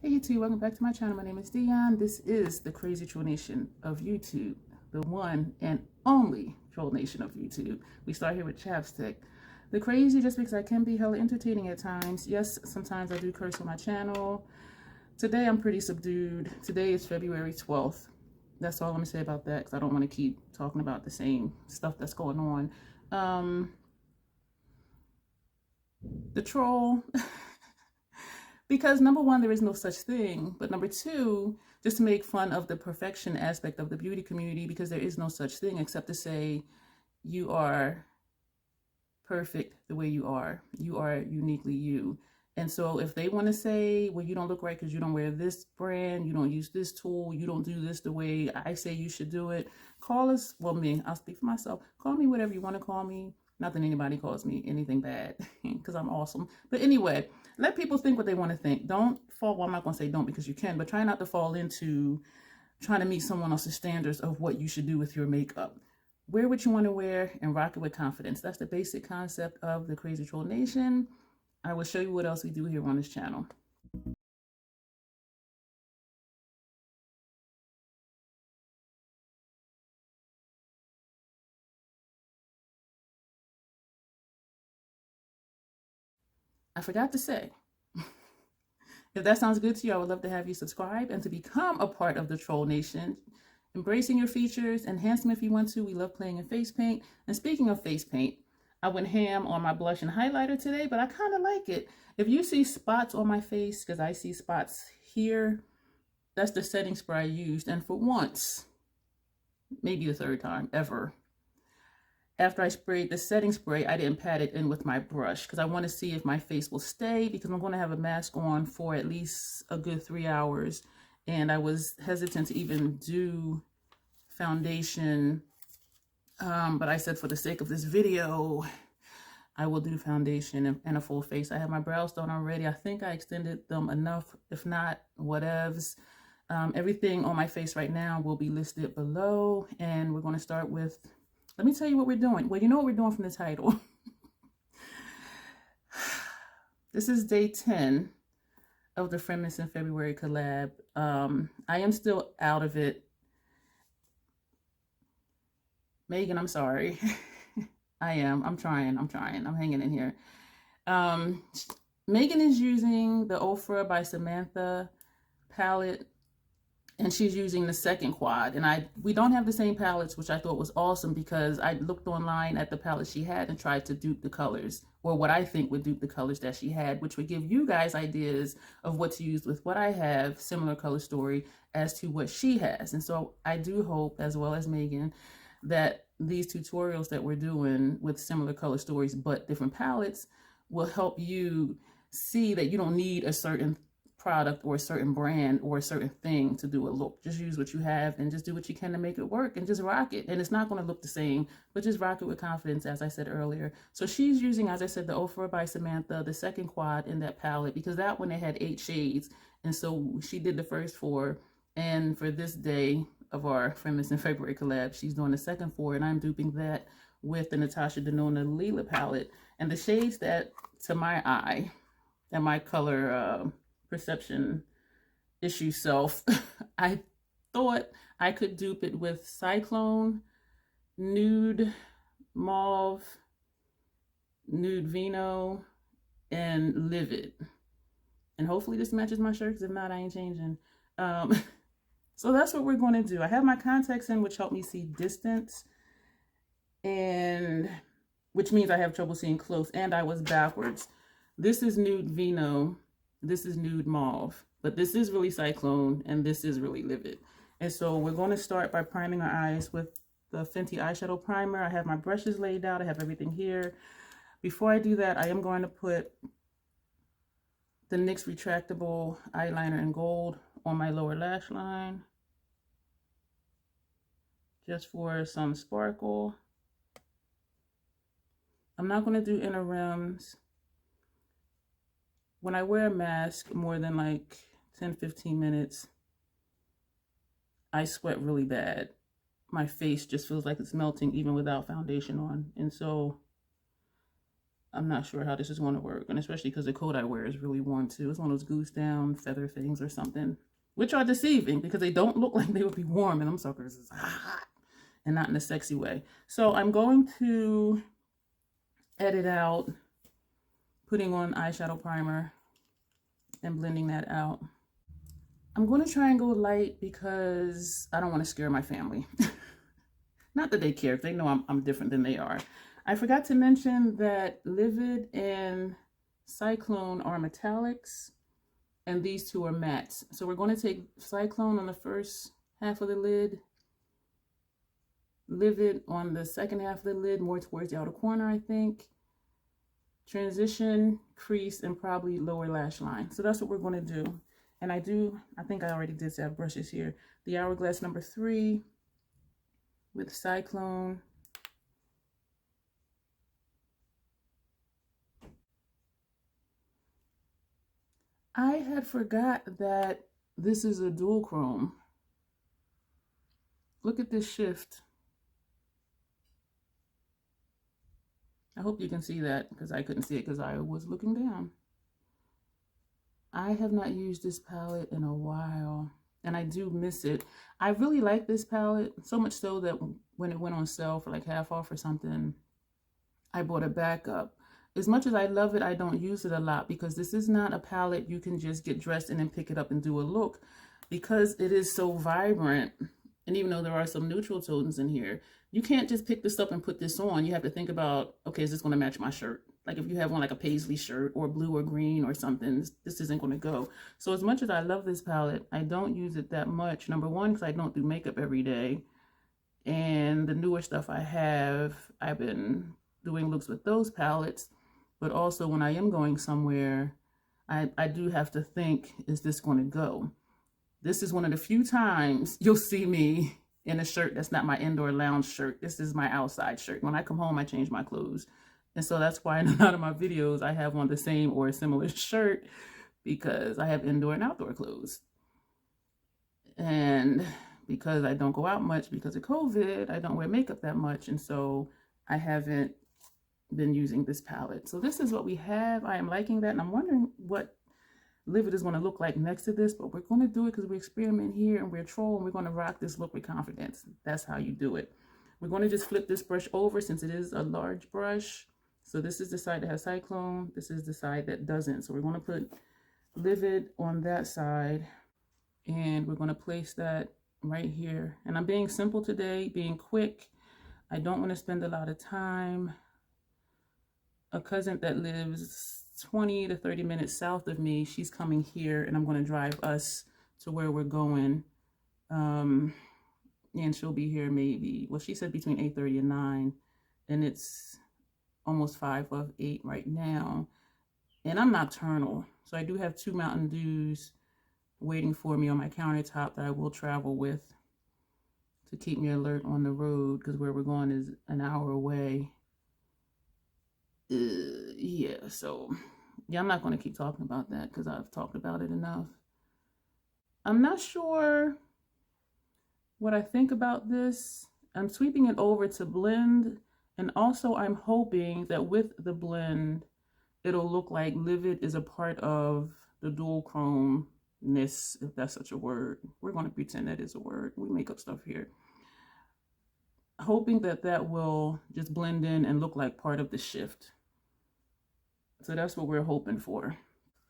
Hey YouTube, welcome back to my channel. My name is Dion. This is the crazy troll nation of YouTube, the one and only troll nation of YouTube. We start here with chapstick. The crazy just because I can be hella entertaining at times. Yes, sometimes I do curse on my channel. Today I'm pretty subdued. Today is February 12th. That's all I'm gonna say about that because I don't want to keep talking about the same stuff that's going on. The troll. Because number one, there is no such thing. But number two, just to make fun of the perfection aspect of the beauty community, because there is no such thing except to say you are perfect the way you are. You are uniquely you. And so if they want to say, well, you don't look right because you don't wear this brand, you don't use this tool, you don't do this the way I say you should do it, call us, well, me, I'll speak for myself. Call me whatever you want to call me. Not that anybody calls me anything bad because I'm awesome. But anyway, let people think what they want to think. Don't fall, well, I'm not going to say don't because you can, but try not to fall into trying to meet someone else's standards of what you should do with your makeup. Wear what you want to wear and rock it with confidence. That's the basic concept of the Crazy Troll Nation. I will show you what else we do here on this channel. I forgot to say, if that sounds good to you, I would love to have you subscribe and to become a part of the Troll Nation. Embracing your features, enhance them if you want to. We love playing in face paint. And speaking of face paint, I went ham on my blush and highlighter today, but I kind of like it. If you see spots on my face, because I see spots here, that's the setting spray I used. And for once, maybe the third time ever, after I sprayed the setting spray, I didn't pat it in with my brush because I want to see if my face will stay because I'm going to have a mask on for at least a good 3 hours. And I was hesitant to even do foundation. But I said for the sake of this video, I will do foundation and a full face. I have my brows done already. I think I extended them enough. If not, whatevs. Everything on my face right now will be listed below. And we're going to start with, let me tell you what we're doing. Well, you know what we're doing from the title. This is day 10 of the Friendmas in February collab. I am still out of it. Megan, I'm sorry. I am. I'm trying. I'm hanging in here. Megan is using the Ofra by Samantha palette, and she's using the second quad. And we don't have the same palettes, which I thought was awesome because I looked online at the palette she had and tried to dupe the colors, or what I think would dupe the colors that she had, which would give you guys ideas of what to use with what I have, similar color story, as to what she has. And so I do hope, as well as Megan, that these tutorials that we're doing with similar color stories but different palettes will help you see that you don't need a certain product or a certain brand or a certain thing to do a look. Just use what you have and just do what you can to make it work and just rock it. And it's not going to look the same, but just rock it with confidence, as I said earlier. So she's using, as I said, the Ofra by Samantha, the second quad in that palette, because that one, it had 8 shades. And so she did the first 4. And for this day of our Friendmas in February collab, she's doing the second 4, and I'm duping that with the Natasha Denona Lila palette. And the shades that, to my eye, and my color perception issue self, I thought I could dupe it with Cyclone, Nude Mauve, Nude Vino, and Livid. And hopefully this matches my shirt, because if not, I ain't changing. So that's what we're going to do. I have my contacts in, which help me see distance, and which means I have trouble seeing close, and I was backwards. This is Nude Vino. This is Nude Mauve, but this is really Cyclone, and this is really Livid. And so we're going to start by priming our eyes with the Fenty Eyeshadow Primer. I have my brushes laid out. I have everything here. Before I do that, I am going to put the NYX retractable eyeliner in gold on my lower lash line, just for some sparkle. I'm not going to do inner rims. When I wear a mask more than like 10-15 minutes, I sweat really bad. My face just feels like it's melting even without foundation on. And so I'm not sure how this is going to work, and especially because the coat I wear is really warm too. It's one of those goose down feather things or something, which are deceiving because they don't look like they would be warm, and them suckers is hot and not in a sexy way. So I'm going to edit out putting on eyeshadow primer and blending that out. I'm going to try and go light because I don't want to scare my family. Not that they care, if they know I'm different than they are. I forgot to mention that Livid and Cyclone are metallics, and these two are mattes. So we're going to take Cyclone on the first half of the lid, Livid on the second half of the lid, more towards the outer corner, I think. Transition, crease, and probably lower lash line. So that's what we're going to do. And I think I already did have brushes here. The Hourglass number 3 with Cyclone. I had forgot that this is a dual chrome. Look at this shift. I hope you can see that because I couldn't see it because I was looking down. I have not used this palette in a while and I do miss it. I really like this palette, so much so that when it went on sale for like half off or something, I bought it back up. As much as I love it, I don't use it a lot because this is not a palette you can just get dressed in and pick it up and do a look because it is so vibrant. And even though there are some neutral tones in here, you can't just pick this up and put this on. You have to think about, okay, is this going to match my shirt? Like if you have on like a paisley shirt or blue or green or something, this isn't going to go. So as much as I love this palette, I don't use it that much. Number one, because I don't do makeup every day. And the newer stuff I have, I've been doing looks with those palettes. But also when I am going somewhere, I do have to think, is this going to go? This is one of the few times you'll see me in a shirt that's not my indoor lounge shirt. This is my outside shirt. When I come home, I change my clothes. And so that's why in a lot of my videos, I have on the same or a similar shirt because I have indoor and outdoor clothes. And because I don't go out much because of COVID, I don't wear makeup that much. And so I haven't been using this palette. So this is what we have. I am liking that. And I'm wondering what Livid is going to look like next to this, but we're going to do it because we experiment here and we're troll and we're going to rock this look with confidence. That's how you do it. We're going to just flip this brush over since it is a large brush. So this is the side that has Cyclone. This is the side that doesn't. So we're going to put Livid on that side and we're going to place that right here. And I'm being simple today, being quick. I don't want to spend a lot of time. A cousin that lives 20 to 30 minutes south of me, she's coming here and I'm going to drive us to where we're going. And she'll be here maybe, well, she said between 8:30 and 9, and it's almost 5 of 8 right now. And I'm nocturnal, so I do have 2 Mountain Dews waiting for me on my countertop that I will travel with to keep me alert on the road because where we're going is an hour away. Yeah, so yeah, I'm not going to keep talking about that because I've talked about it enough. I'm not sure what I think about this. I'm sweeping it over to blend, and also I'm hoping that with the blend it'll look like Livid is a part of the dual chrome-ness, if that's such a word. We're going to pretend that is a word. We make up stuff here. Hoping that that will just blend in and look like part of the shift. So that's what we're hoping for.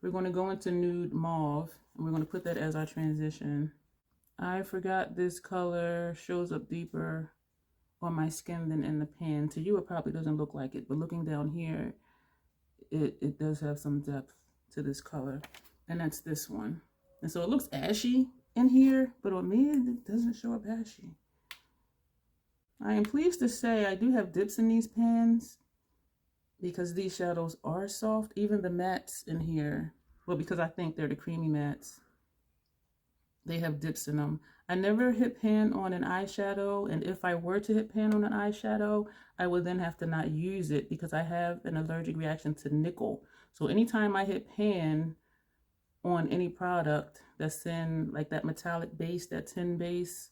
We're going to go into Nude Mauve, and we're going to put that as our transition. I forgot this color shows up deeper on my skin than in the pan. To you, it probably doesn't look like it, but looking down here, it does have some depth to this color, and that's this one. And so it looks ashy in here, but on me, it doesn't show up ashy. I am pleased to say I do have dips in these pans because these shadows are soft. Even the mattes in here, well, because I think they're the creamy mattes, they have dips in them. I never hit pan on an eyeshadow, and if I were to hit pan on an eyeshadow, I would then have to not use it because I have an allergic reaction to nickel. So anytime I hit pan on any product that's in like that metallic base, that tin base,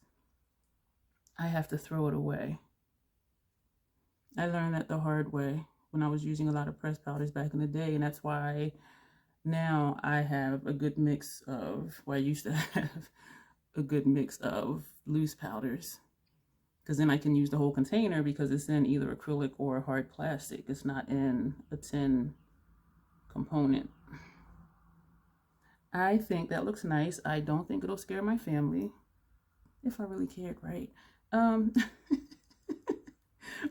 I have to throw it away. I learned that the hard way. when I was using a lot of pressed powders back in the day, and that's why now I have a good mix of, well, I used to have a good mix of loose powders, because then I can use the whole container because it's in either acrylic or hard plastic. It's not in a tin component. I think that looks nice. I don't think it'll scare my family, if I really cared, right?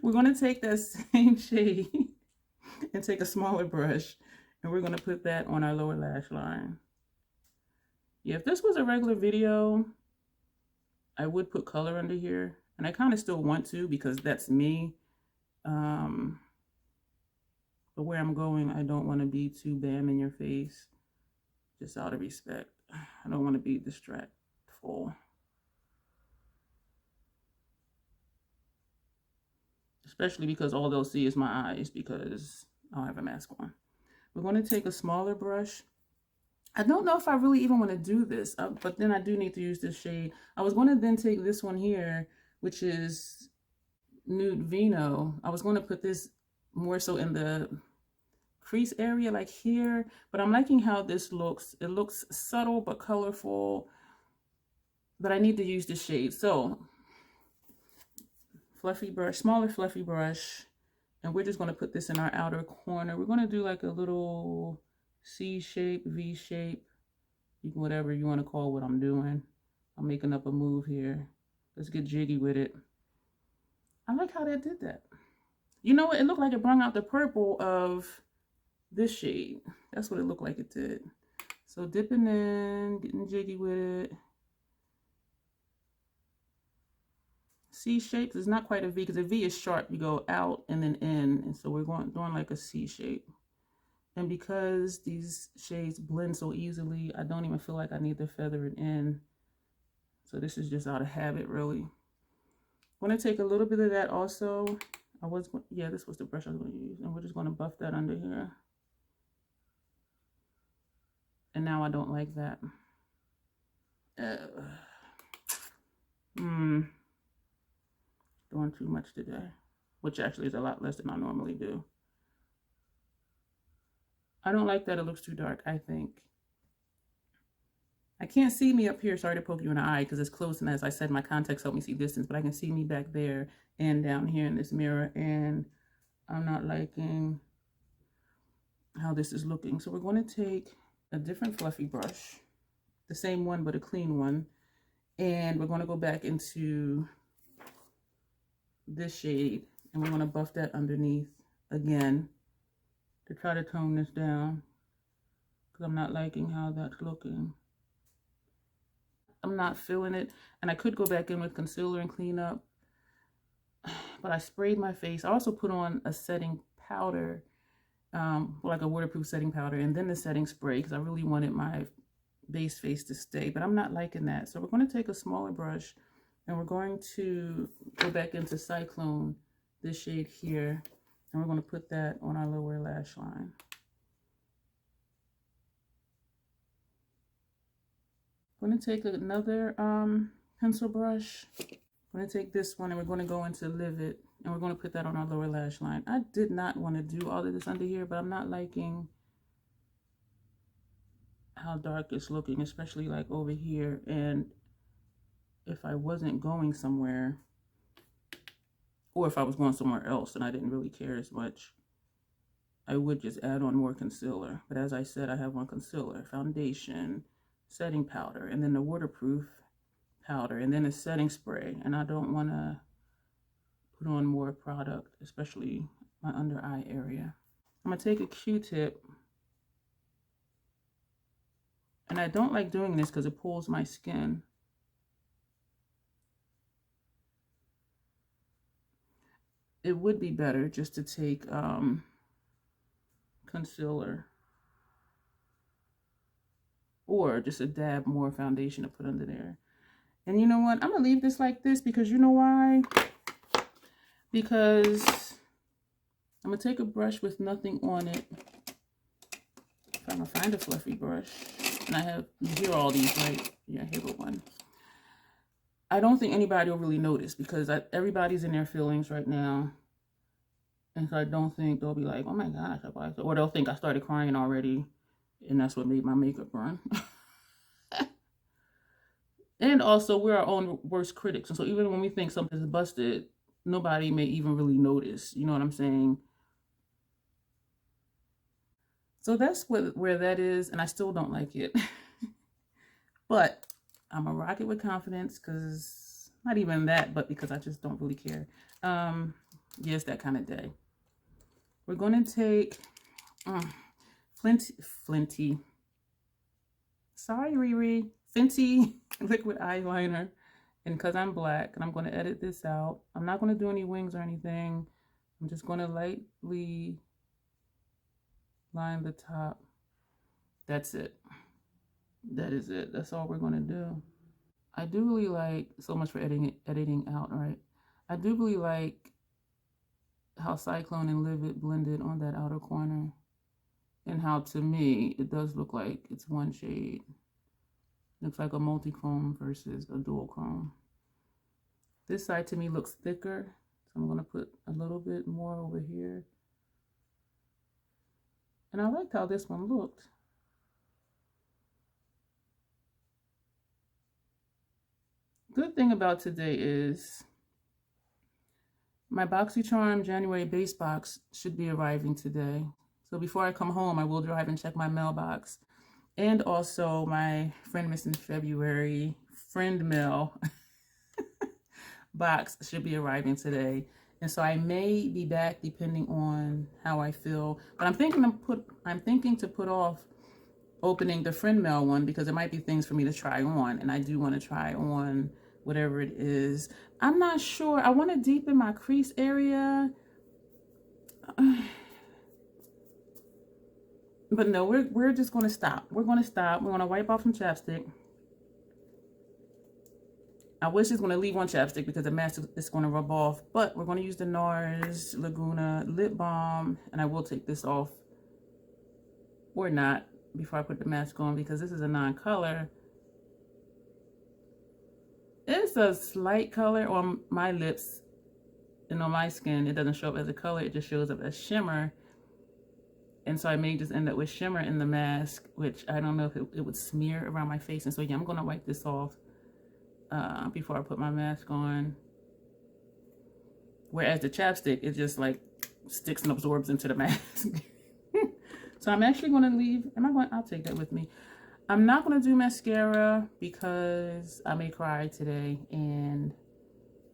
We're going to take that same shade and take a smaller brush, and we're going to put that on our lower lash line. Yeah, if this was a regular video, I would put color under here, and I kind of still want to because that's me. But where I'm going, I don't want to be too bam in your face, just out of respect. I don't want to be distractful. Especially because all they'll see is my eyes because I don't have a mask on. We're going to take a smaller brush. I don't know if I really even want to do this, but then I do need to use this shade. I was going to then take this one here, which is Nude Vino. I was going to put this more so in the crease area, like here, but I'm liking how this looks. It looks subtle but colorful, but I need to use this shade. So, fluffy brush, smaller fluffy brush, and we're just going to put this in our outer corner. We're going to do like a little C shape, V shape, whatever you want to call what I'm doing. I'm making up a move here. Let's get jiggy with it. I like how that did that. You know what? It looked like it brought out the purple of this shade. That's what it looked like it did. So dipping in, getting jiggy with it. C shapes is not quite a V because a V is sharp. You go out and then in, and so we're doing like a C shape. And because these shades blend so easily, I don't even feel like I need to feather it in. So this is just out of habit, really. I'm going to take a little bit of that also. This was the brush I was going to use. And we're just going to buff that under here. And now I don't like that. Doing too much today, which actually is a lot less than I normally do. I don't like that it looks too dark, I think. I can't see me up here. Sorry to poke you in the eye because it's close, and as I said, my contacts help me see distance, but I can see me back there and down here in this mirror, and I'm not liking how this is looking. So we're going to take a different fluffy brush, the same one but a clean one, and we're going to go back into this shade, and we're going to buff that underneath again to try to tone this down because I'm not liking how that's looking. I'm not feeling it, and I could go back in with concealer and clean up, but I sprayed my face. I also put on a setting powder, like a waterproof setting powder, and then the setting spray because I really wanted my base face to stay, but I'm not liking that. So we're going to take a smaller brush, and we're going to go back into Cyclone, this shade here, and we're going to put that on our lower lash line. I'm going to take another pencil brush. I'm going to take this one, and we're going to go into Livid, and we're going to put that on our lower lash line. I did not want to do all of this under here, but I'm not liking how dark it's looking, especially like over here. And if I wasn't going somewhere, or if I was going somewhere else and I didn't really care as much, I would just add on more concealer. But as I said, I have on concealer, foundation, setting powder, and then the waterproof powder, and then a setting spray. And I don't want to put on more product, especially my under eye area. I'm going to take a Q-tip. And I don't like doing this because it pulls my skin. It would be better just to take concealer or just a dab more foundation to put under there. And you know what? I'm going to leave this like this because you know why? Because I'm going to take a brush with nothing on it. If I can find a fluffy brush. And I have, you hear all these, right? Yeah, here we one. I don't think anybody will really notice because everybody's in their feelings right now. And so I don't think they'll be like, oh my gosh, or they'll think I started crying already, and that's what made my makeup run. And also, we're our own worst critics. And so even when we think something's busted, nobody may even really notice. You know what I'm saying? So that's where that is, and I still don't like it. But I'm a rock it with confidence, because not even that, but because I just don't really care. Yeah, it's that kind of day. We're going to take Fenty. Sorry, Riri. Fenty liquid eyeliner. And because I'm black, and I'm going to edit this out. I'm not going to do any wings or anything. I'm just going to lightly line the top. That's it. That is it. That's all we're going to do. I do really like, so much for editing out, right? I do really like how Cyclone and Livid blended on that outer corner. And how, to me, it does look like it's one shade. Looks like a multi-chrome versus a dual chrome. This side, to me, looks thicker. So I'm going to put a little bit more over here. And I liked how this one looked. Good thing about today is my BoxyCharm January base box should be arriving today. So before I come home, I will drive and check my mailbox. And also my Friendmas in February friend mail box should be arriving today. And so I may be back depending on how I feel. But I'm thinking to put off opening the friend mail one, because there might be things for me to try on, and I do want to try on whatever it is. I'm not sure. I want to deepen my crease area. But no, we're just going to stop. We're going to stop. We're going to wipe off some chapstick. I wish it's going to leave one chapstick because the mask is going to rub off. But we're going to use the Nars Laguna lip balm. And I will take this off, or not, before I put the mask on, because this is a non-color. It's a slight color on my lips, and on my skin it doesn't show up as a color, it just shows up as shimmer. And so I may just end up with shimmer in the mask, which I don't know if it would smear around my face. And so yeah, I'm going to wipe this off before I put my mask on. Whereas the chapstick, it just like sticks and absorbs into the mask. So I'm actually going to leave. I'll take that with me. I'm not going to do mascara because I may cry today, and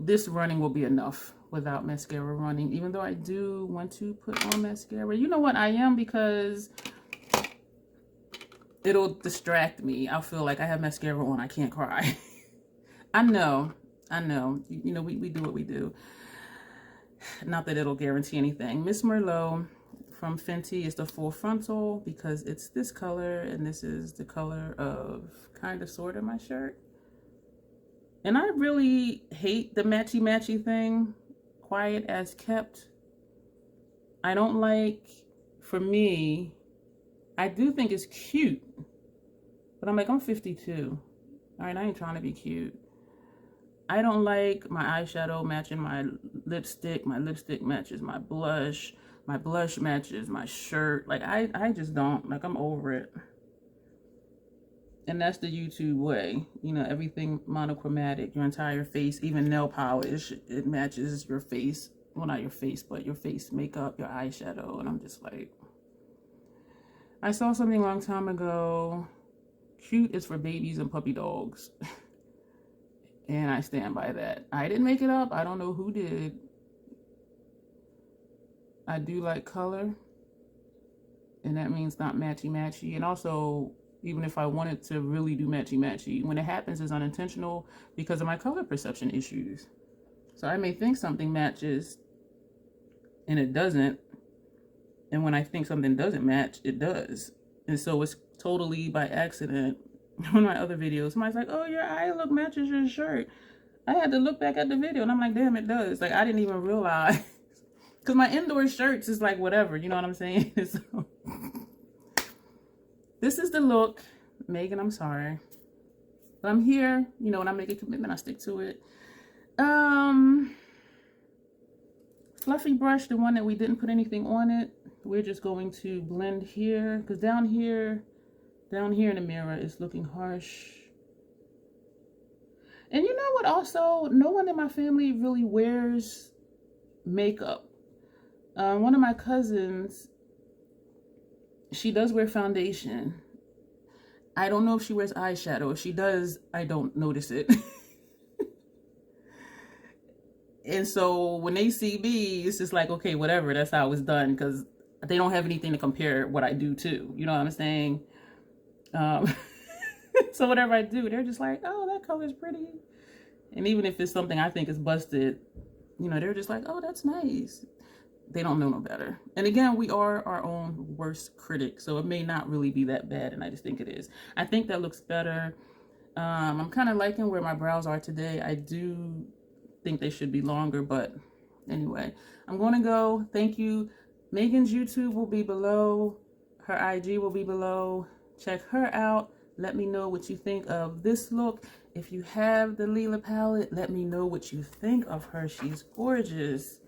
this running will be enough without mascara running, even though I do want to put on mascara. You know what? I am, because it'll distract me. I'll feel like I have mascara on, I can't cry. I know. You know, we do what we do. Not that it'll guarantee anything. Miss Merlot from Fenty is the full frontal, because it's this color, and this is the color of kind of sort of my shirt. And I really hate the matchy thing, quiet as kept. I don't like, for me, I do think it's cute, but I'm like, I'm 52. All right, I ain't trying to be cute. I don't like my eyeshadow matching my lipstick matches my blush matches my shirt. Like, I just don't, like, I'm over it. And that's the YouTube way, you know, everything monochromatic, your entire face, even nail polish, it matches your face. Well, not your face, but your face makeup, your eyeshadow. And I'm just like, I saw something a long time ago, cute is for babies and puppy dogs. And I stand by that. I didn't make it up. I don't know who did. I do like color, and that means not matchy. And also, even if I wanted to really do matchy, when it happens, it's unintentional because of my color perception issues. So I may think something matches and it doesn't. And when I think something doesn't match, it does. And so it's totally by accident. One of my other videos, somebody's like, oh, your eye look matches your shirt. I had to look back at the video and I'm like, damn, it does. Like, I didn't even realize. Because my indoor shirts is like whatever, you know what I'm saying? So, this is the look. Megan, I'm sorry. But I'm here. You know, when I make a commitment, I stick to it. fluffy brush, the one that we didn't put anything on it, we're just going to blend here, because down here in the mirror is looking harsh. And you know what, also, no one in my family really wears makeup. One of my cousins, she does wear foundation. I don't know if she wears eyeshadow. If she does, I don't notice it. And so when they see me, it's just like, okay, whatever, that's how it's done, because they don't have anything to compare what I do to. You know what I'm saying? So whatever I do, they're just like, oh, that color's pretty. And even if it's something I think is busted, you know, they're just like, oh, that's nice. They don't know no better. And again, we are our own worst critic, so it may not really be that bad, and I just think it is. I think that looks better. I'm kind of liking where my brows are today. I do think they should be longer, but anyway, I'm going to go. Thank you. Megan's YouTube will be below. Her IG will be below. Check her out. Let me know what you think of this look. If you have the Lila palette, let me know what you think of her. She's gorgeous.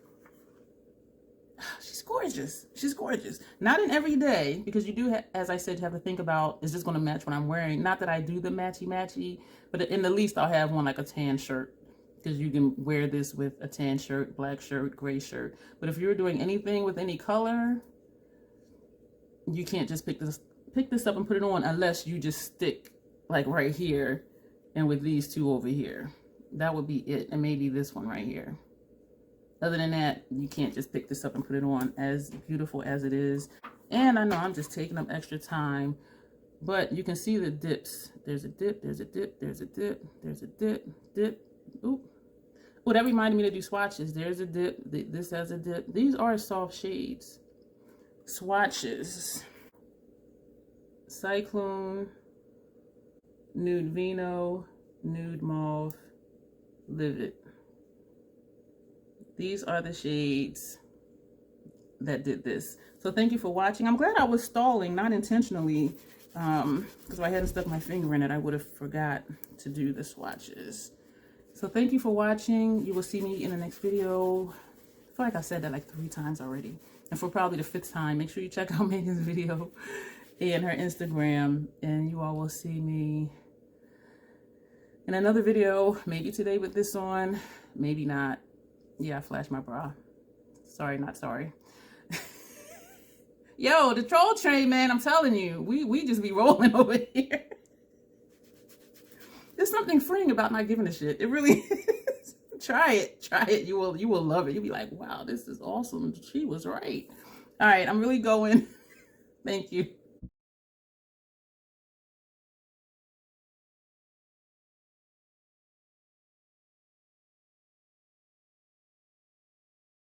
She's gorgeous. She's gorgeous. Not in every day, because you do, as I said, have to think about, is this going to match what I'm wearing? Not that I do the matchy-matchy, but in the least I'll have one like a tan shirt, because you can wear this with a tan shirt, black shirt, gray shirt. But if you're doing anything with any color, you can't just pick this up and put it on unless you just stick like right here and with these two over here. That would be it. And maybe this one right here. Other than that, you can't just pick this up and put it on, as beautiful as it is. And I know I'm just taking up extra time, but you can see the dips. There's a dip, there's a dip, there's a dip, there's a dip, dip. Oop. Oh, that reminded me to do swatches. There's a dip, this has a dip. These are soft shades. Swatches. Cyclone, Nude Vino, Nude Mauve, Livid. These are the shades that did this. So thank you for watching. I'm glad I was stalling, not intentionally, because if I hadn't stuck my finger in it, I would have forgot to do the swatches. So thank you for watching. You will see me in the next video. I feel like I said that like 3 times already. And for probably the 5th time, make sure you check out Megan's video and her Instagram, and you all will see me in another video, maybe today with this on, maybe not. Yeah, I flashed my bra. Sorry, not sorry. Yo, the troll train, man, I'm telling you, we just be rolling over here. There's something freeing about not giving a shit. It really is. Try it. You will love it. You'll be like, wow, this is awesome. She was right. All right, I'm really going. Thank you.